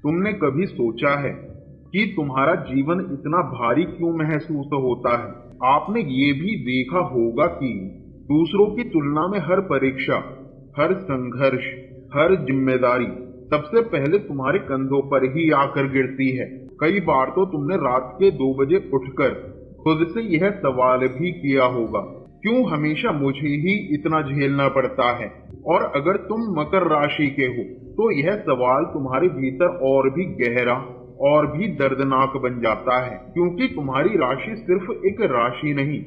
तुमने कभी सोचा है कि तुम्हारा जीवन इतना भारी क्यों महसूस होता है? आपने ये भी देखा होगा कि दूसरों की तुलना में हर परीक्षा, हर संघर्ष, हर जिम्मेदारी सबसे पहले तुम्हारे कंधों पर ही आकर गिरती है। कई बार तो तुमने रात के 2 बजे उठकर खुद से यह सवाल भी किया होगा, क्यों हमेशा मुझे ही इतना झेलना पड़ता है? और अगर तुम मकर राशि के हो तो यह सवाल तुम्हारे भीतर और भी गहरा और भी दर्दनाक बन जाता है, क्योंकि तुम्हारी राशि सिर्फ एक राशि नहीं,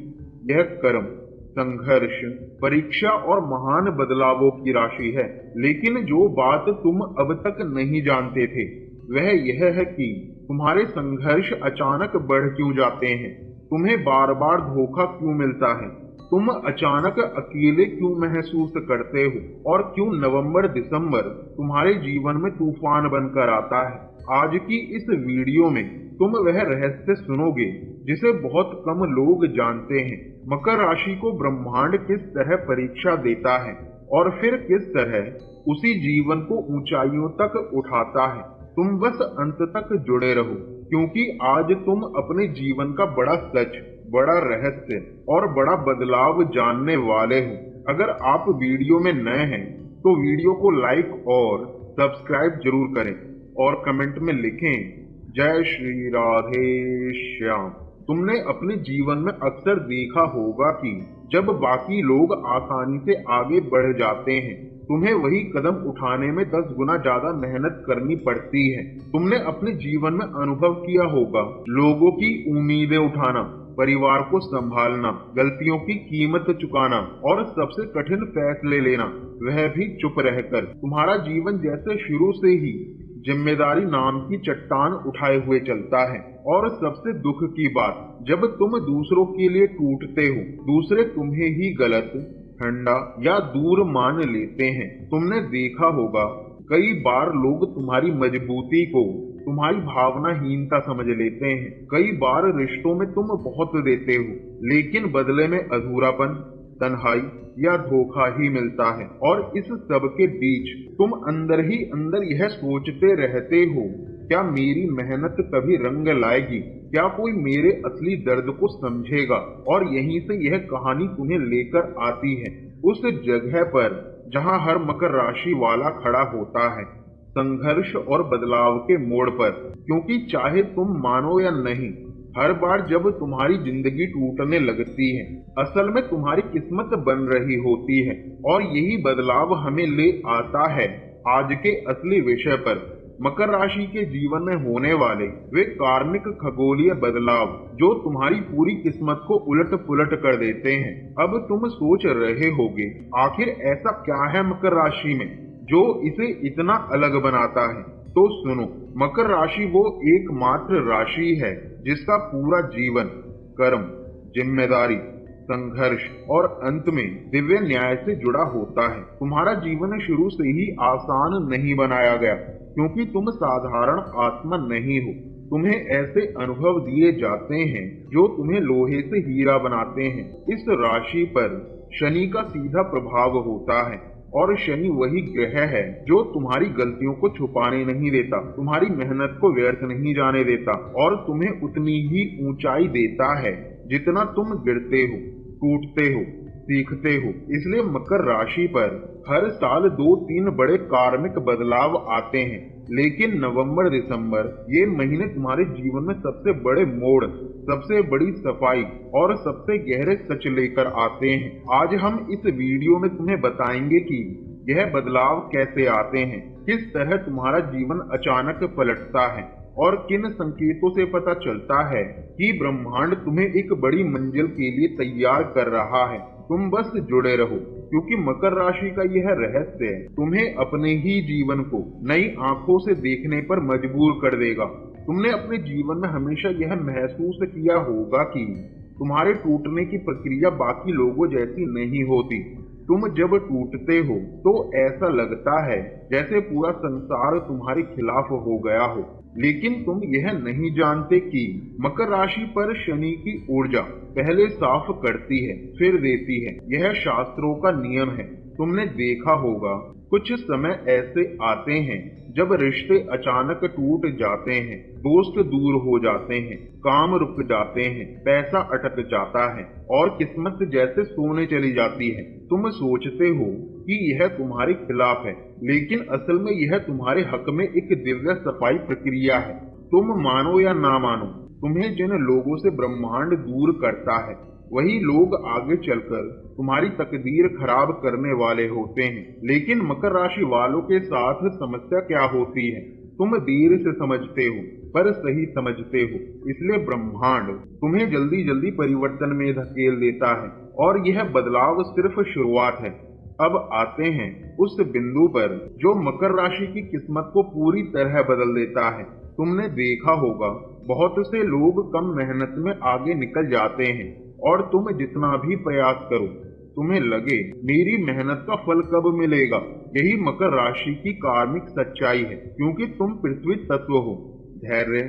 यह कर्म, संघर्ष, परीक्षा और महान बदलावों की राशि है। लेकिन जो बात तुम अब तक नहीं जानते थे वह यह है कि तुम्हारे संघर्ष अचानक बढ़ क्यों जाते हैं, तुम्हें बार बार धोखा क्यों मिलता है, तुम अचानक अकेले क्यों महसूस करते हो, और क्यों नवंबर दिसंबर तुम्हारे जीवन में तूफान बनकर आता है। आज की इस वीडियो में तुम वह रहस्य सुनोगे जिसे बहुत कम लोग जानते हैं। मकर राशि को ब्रह्मांड किस तरह परीक्षा देता है और फिर किस तरह उसी जीवन को ऊंचाइयों तक उठाता है। तुम बस अंत तक जुड़े रहो, क्योंकि आज तुम अपने जीवन का बड़ा सच, बड़ा रहस्य और बड़ा बदलाव जानने वाले हो। अगर आप वीडियो में नए हैं तो वीडियो को लाइक और सब्सक्राइब जरूर करें और कमेंट में लिखें जय श्री राधे श्याम। तुमने अपने जीवन में अक्सर देखा होगा कि जब बाकी लोग आसानी से आगे बढ़ जाते हैं, तुम्हें वही कदम उठाने में 10 गुना ज्यादा मेहनत करनी पड़ती है। तुमने अपने जीवन में अनुभव किया होगा लोगों की उम्मीदें उठाना, परिवार को संभालना, गलतियों की कीमत चुकाना और सबसे कठिन फैसले लेना, वह भी चुप रहकर। तुम्हारा जीवन जैसे शुरू से ही जिम्मेदारी नाम की चट्टान उठाए हुए चलता है। और सबसे दुख की बात, जब तुम दूसरों के लिए टूटते हो, दूसरे तुम्हें ही गलत, ठंडा या दूर मान लेते हैं। तुमने देखा होगा कई बार लोग तुम्हारी मजबूती को तुम्हारी भावनाहीनता समझ लेते हैं। कई बार रिश्तों में तुम बहुत देते हो, लेकिन बदले में अधूरापन, तन्हाई या धोखा ही मिलता है। और इस सब के बीच तुम अंदर ही अंदर यह सोचते रहते हो, क्या मेरी मेहनत कभी रंग लाएगी? क्या कोई मेरे असली दर्द को समझेगा? और यहीं से यह कहानी तुम्हें लेकर आती है उस जगह पर जहां हर मकर राशि वाला खड़ा होता है, संघर्ष और बदलाव के मोड़ पर। क्योंकि चाहे तुम मानो या नहीं, हर बार जब तुम्हारी जिंदगी टूटने लगती है, असल में तुम्हारी किस्मत बन रही होती है। और यही बदलाव हमें ले आता है आज के असली विषय पर, मकर राशि के जीवन में होने वाले वे कार्मिक खगोलीय बदलाव जो तुम्हारी पूरी किस्मत को उलट पुलट कर देते हैं। अब तुम सोच रहे होगे, आखिर ऐसा क्या है मकर राशि में जो इसे इतना अलग बनाता है? तो सुनो, मकर राशि वो एकमात्र राशि है जिसका पूरा जीवन कर्म, जिम्मेदारी, संघर्ष और अंत में दिव्य न्याय से जुड़ा होता है। तुम्हारा जीवन शुरू से ही आसान नहीं बनाया गया, क्योंकि तुम साधारण आत्मा नहीं हो। तुम्हें ऐसे अनुभव दिए जाते हैं जो तुम्हें लोहे से हीरा बनाते हैं। इस राशि पर शनि का सीधा प्रभाव होता है, और शनि वही ग्रह है जो तुम्हारी गलतियों को छुपाने नहीं देता, तुम्हारी मेहनत को व्यर्थ नहीं जाने देता, और तुम्हें उतनी ही ऊंचाई देता है जितना तुम गिरते हो, टूटते हो, सीखते हो। इसलिए मकर राशि पर हर साल 2-3 बड़े कार्मिक बदलाव आते हैं, लेकिन नवंबर दिसंबर ये महीने तुम्हारे जीवन में सबसे बड़े मोड़, सबसे बड़ी सफाई और सबसे गहरे सच लेकर आते हैं। आज हम इस वीडियो में तुम्हें बताएंगे कि यह बदलाव कैसे आते हैं, किस तरह तुम्हारा जीवन अचानक पलटता है, और किन संकेतों से पता चलता है कि ब्रह्मांड तुम्हें एक बड़ी मंजिल के लिए तैयार कर रहा है। तुम बस जुड़े रहो, क्योंकि मकर राशि का यह रहस्य तुम्हें अपने ही जीवन को नई आंखों से देखने पर मजबूर कर देगा। तुमने अपने जीवन में हमेशा यह महसूस किया होगा कि तुम्हारे टूटने की प्रक्रिया बाकी लोगों जैसी नहीं होती। तुम जब टूटते हो तो ऐसा लगता है जैसे पूरा संसार तुम्हारे खिलाफ हो गया हो, लेकिन तुम यह नहीं जानते कि मकर राशि पर शनि की ऊर्जा पहले साफ करती है फिर देती है। यह शास्त्रों का नियम है, तुमने देखा होगा कुछ समय ऐसे आते हैं जब रिश्ते अचानक टूट जाते हैं, दोस्त दूर हो जाते हैं, काम रुक जाते हैं, पैसा अटक जाता है और किस्मत जैसे सोने चली जाती है। तुम सोचते हो कि यह तुम्हारे खिलाफ है, लेकिन असल में यह तुम्हारे हक में एक दिव्य सफाई प्रक्रिया है। तुम मानो या ना मानो, तुम्हें जिन लोगों से ब्रह्मांड दूर करता है, वही लोग आगे चलकर तुम्हारी तकदीर खराब करने वाले होते हैं। लेकिन मकर राशि वालों के साथ समस्या क्या होती है? तुम देर से समझते हो पर सही समझते हो, इसलिए ब्रह्मांड तुम्हें जल्दी जल्दी परिवर्तन में धकेल देता है और यह बदलाव सिर्फ शुरुआत है। अब आते हैं उस बिंदु पर जो मकर राशि की किस्मत को पूरी तरह बदल देता है। तुमने देखा होगा बहुत से लोग कम मेहनत में आगे निकल जाते हैं और तुम जितना भी प्रयास करो तुम्हें लगे मेरी मेहनत का फल कब मिलेगा। यही मकर राशि की कार्मिक सच्चाई है, क्योंकि तुम पृथ्वी तत्व हो। धैर्य,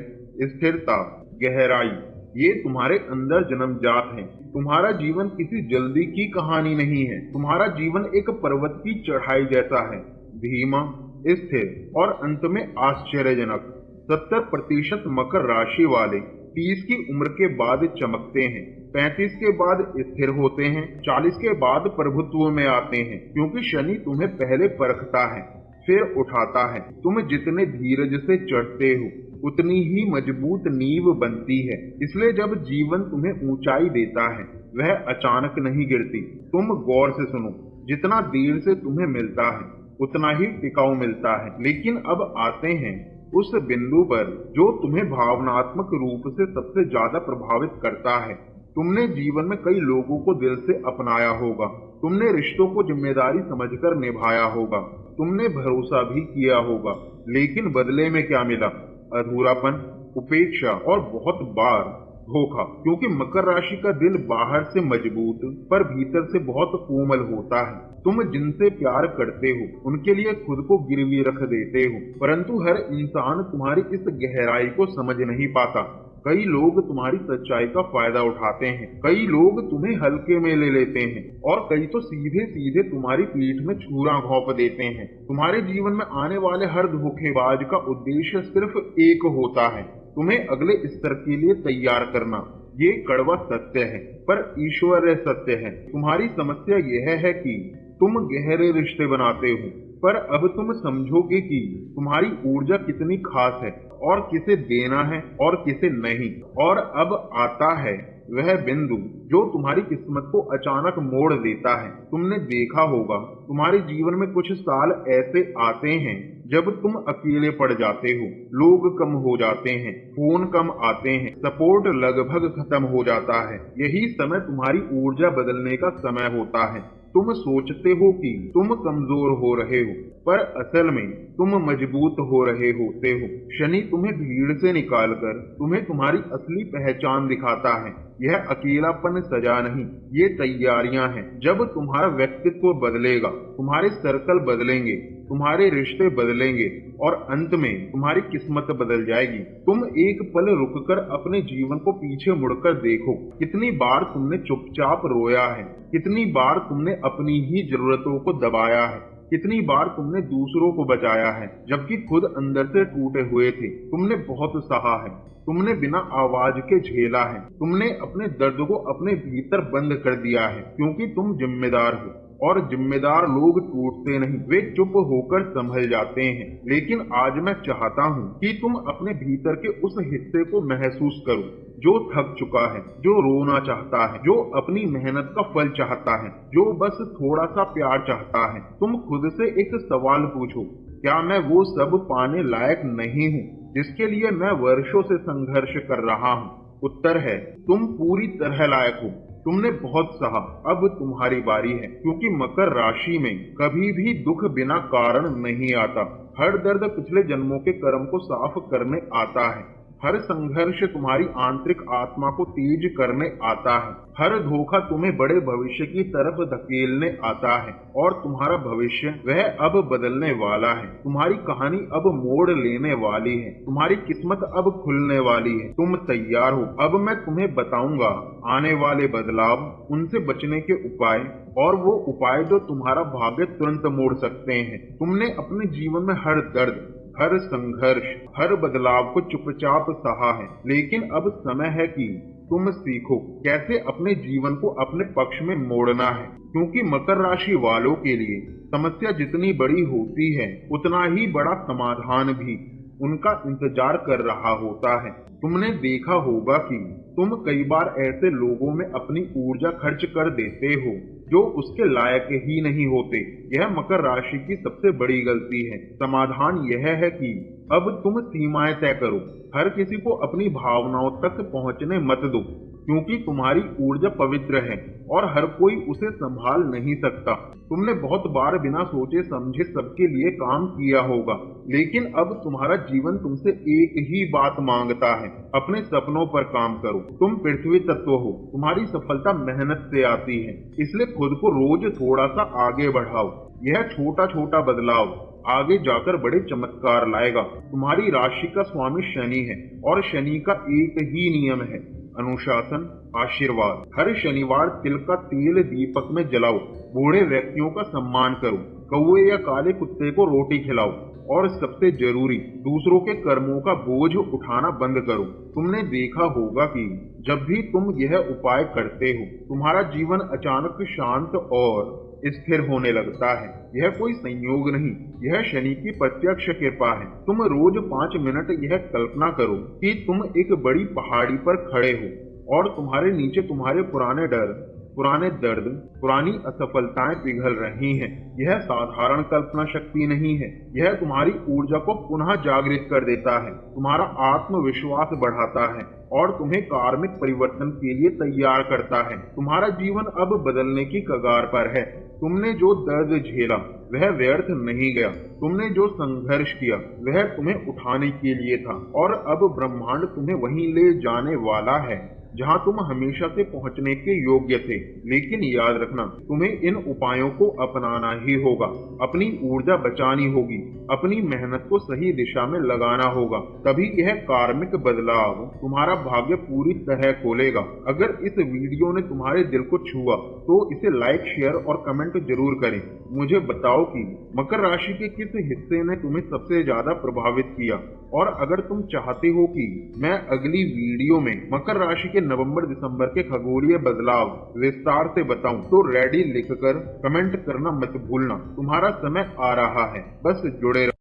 स्थिरता, गहराई ये तुम्हारे अंदर जन्मजात है। तुम्हारा जीवन किसी जल्दी की कहानी नहीं है। तुम्हारा जीवन एक पर्वत की चढ़ाई जैसा है, धीमा, स्थिर और अंत में आश्चर्यजनक। 70% मकर राशि वाले 30 की उम्र के बाद चमकते हैं, 35 के बाद स्थिर होते हैं, 40 के बाद प्रभुत्व में आते हैं, क्योंकि शनि तुम्हें पहले परखता है फिर उठाता है। तुम जितने धीरज से चढ़ते हो उतनी ही मजबूत नींव बनती है। इसलिए जब जीवन तुम्हें ऊंचाई देता है वह अचानक नहीं गिरती। तुम गौर से सुनो, जितना देर से तुम्हें मिलता है उतना ही टिकाऊ मिलता है। लेकिन अब आते हैं उस बिंदु पर जो तुम्हें भावनात्मक रूप से सबसे ज्यादा प्रभावित करता है। तुमने जीवन में कई लोगों को दिल से अपनाया होगा, तुमने रिश्तों को जिम्मेदारी समझकर निभाया होगा, तुमने भरोसा भी किया होगा, लेकिन बदले में क्या मिला? अधूरापन, उपेक्षा और बहुत बार धोखा। क्योंकि मकर राशि का दिल बाहर से मजबूत पर भीतर से बहुत कोमल होता है। तुम जिनसे प्यार करते हो उनके लिए खुद को गिरवी रख देते हो, परंतु हर इंसान तुम्हारी इस गहराई को समझ नहीं पाता। कई लोग तुम्हारी सच्चाई का फायदा उठाते हैं, कई लोग तुम्हें हल्के में ले लेते हैं और कई तो सीधे सीधे तुम्हारी पीठ में छुरा घोंप देते हैं। तुम्हारे जीवन में आने वाले हर धोखेबाज का उद्देश्य सिर्फ एक होता है, तुम्हें अगले स्तर के लिए तैयार करना। ये कड़वा सत्य है पर ईश्वरीय सत्य है। तुम्हारी समस्या यह है कि तुम गहरे रिश्ते बनाते हो, पर अब तुम समझोगे कि तुम्हारी ऊर्जा कितनी खास है और किसे देना है और किसे नहीं। और अब आता है वह बिंदु जो तुम्हारी किस्मत को अचानक मोड़ देता है। तुमने देखा होगा तुम्हारे जीवन में कुछ साल ऐसे आते हैं जब तुम अकेले पड़ जाते हो, लोग कम हो जाते हैं, फोन कम आते हैं, सपोर्ट लगभग खत्म हो जाता है। यही समय तुम्हारी ऊर्जा बदलने का समय होता है। तुम सोचते हो कि तुम कमजोर हो रहे हो, पर असल में तुम मजबूत हो रहे होते हो। शनि तुम्हें भीड़ से निकालकर तुम्हें तुम्हारी असली पहचान दिखाता है। यह अकेलापन सजा नहीं, ये तैयारियां हैं। जब तुम्हारा व्यक्तित्व बदलेगा, तुम्हारे सर्कल बदलेंगे, तुम्हारे रिश्ते बदलेंगे और अंत में तुम्हारी किस्मत बदल जाएगी। तुम एक पल रुककर अपने जीवन को पीछे मुड़कर देखो। कितनी बार तुमने चुपचाप रोया है, कितनी बार तुमने अपनी ही जरूरतों को दबाया है, कितनी बार तुमने दूसरों को बचाया है जबकि खुद अंदर से टूटे हुए थे। तुमने बहुत सहा है, तुमने बिना आवाज के झेला है, तुमने अपने दर्द को अपने भीतर बंद कर दिया है, क्योंकि तुम जिम्मेदार हो। और जिम्मेदार लोग टूटते नहीं, वे चुप होकर संभल जाते हैं। लेकिन आज मैं चाहता हूँ कि तुम अपने भीतर के उस हिस्से को महसूस करो जो थक चुका है, जो रोना चाहता है, जो अपनी मेहनत का फल चाहता है, जो बस थोड़ा सा प्यार चाहता है। तुम खुद से एक सवाल पूछो, क्या मैं वो सब पाने लायक नहीं हूँ जिसके लिए मैं वर्षों से संघर्ष कर रहा हूँ? उत्तर है, तुम पूरी तरह लायक हो। तुमने बहुत सहा, अब तुम्हारी बारी है। क्योंकि मकर राशि में कभी भी दुख बिना कारण नहीं आता। हर दर्द पिछले जन्मों के कर्म को साफ करने आता है। हर संघर्ष तुम्हारी आंतरिक आत्मा को तेज करने आता है। हर धोखा तुम्हें बड़े भविष्य की तरफ धकेलने आता है और तुम्हारा भविष्य वह अब बदलने वाला है। तुम्हारी कहानी अब मोड़ लेने वाली है। तुम्हारी किस्मत अब खुलने वाली है। तुम तैयार हो? अब मैं तुम्हें बताऊंगा आने वाले बदलाव, उनसे बचने के उपाय और वो उपाय जो तुम्हारा भाग्य तुरंत मोड़ सकते हैं। तुमने अपने जीवन में हर दर्द, हर संघर्ष, हर बदलाव को चुपचाप सहा है, लेकिन अब समय है कि तुम सीखो कैसे अपने जीवन को अपने पक्ष में मोड़ना है। क्योंकि मकर राशि वालों के लिए समस्या जितनी बड़ी होती है, उतना ही बड़ा समाधान भी उनका इंतजार कर रहा होता है। तुमने देखा होगा कि तुम कई बार ऐसे लोगों में अपनी ऊर्जा खर्च कर देते हो जो उसके लायक ही नहीं होते। यह मकर राशि की सबसे बड़ी गलती है। समाधान यह है कि अब तुम सीमाएं तय करो। हर किसी को अपनी भावनाओं तक पहुंचने मत दो, क्योंकि तुम्हारी ऊर्जा पवित्र है और हर कोई उसे संभाल नहीं सकता। तुमने बहुत बार बिना सोचे समझे सबके लिए काम किया होगा, लेकिन अब तुम्हारा जीवन तुमसे एक ही बात मांगता है, अपने सपनों पर काम करो। तुम पृथ्वी तत्व हो, तुम्हारी सफलता मेहनत से आती है, इसलिए खुद को रोज थोड़ा सा आगे बढ़ाओ। यह छोटा छोटा बदलाव आगे जाकर बड़े चमत्कार लाएगा। तुम्हारी राशि का स्वामी शनि है और शनि का एक ही नियम है, अनुशासन, आशीर्वाद। हर शनिवार तिल का तेल दीपक में जलाओ, बूढ़े व्यक्तियों का सम्मान करो, कौवे या काले कुत्ते को रोटी खिलाओ और सबसे जरूरी, दूसरों के कर्मों का बोझ उठाना बंद करो। तुमने देखा होगा कि जब भी तुम यह उपाय करते हो, तुम्हारा जीवन अचानक शांत और स्थिर होने लगता है। यह कोई संयोग नहीं, यह शनि की प्रत्यक्ष कृपा है। तुम रोज 5 मिनट यह कल्पना करो कि तुम एक बड़ी पहाड़ी पर खड़े हो और तुम्हारे नीचे तुम्हारे पुराने डर, पुराने दर्द, पुरानी असफलताएं पिघल रही हैं। यह साधारण कल्पना शक्ति नहीं है, यह तुम्हारी ऊर्जा को पुनः जागृत कर देता है, तुम्हारा आत्मविश्वास बढ़ाता है और तुम्हें कार्मिक परिवर्तन के लिए तैयार करता है। तुम्हारा जीवन अब बदलने की कगार पर है। तुमने जो दर्द झेला वह व्यर्थ नहीं गया। तुमने जो संघर्ष किया वह तुम्हें उठाने के लिए था और अब ब्रह्मांड तुम्हें वहीं ले जाने वाला है जहां तुम हमेशा से पहुंचने के योग्य थे। लेकिन याद रखना, तुम्हें इन उपायों को अपनाना ही होगा, अपनी ऊर्जा बचानी होगी, अपनी मेहनत को सही दिशा में लगाना होगा, तभी यह कार्मिक बदलाव तुम्हारा भाग्य पूरी तरह खोलेगा। अगर इस वीडियो ने तुम्हारे दिल को छुआ तो इसे लाइक, शेयर और कमेंट जरूर करें। मुझे बताओ कि मकर राशि के किस हिस्से ने तुम्हें सबसे ज्यादा प्रभावित किया, और अगर तुम चाहते हो कि मैं अगली वीडियो में मकर राशि के नवंबर दिसंबर के खगोलीय बदलाव विस्तार से बताऊं, तो रेडी लिखकर कमेंट करना मत भूलना। तुम्हारा समय आ रहा है, बस जुड़े रहो।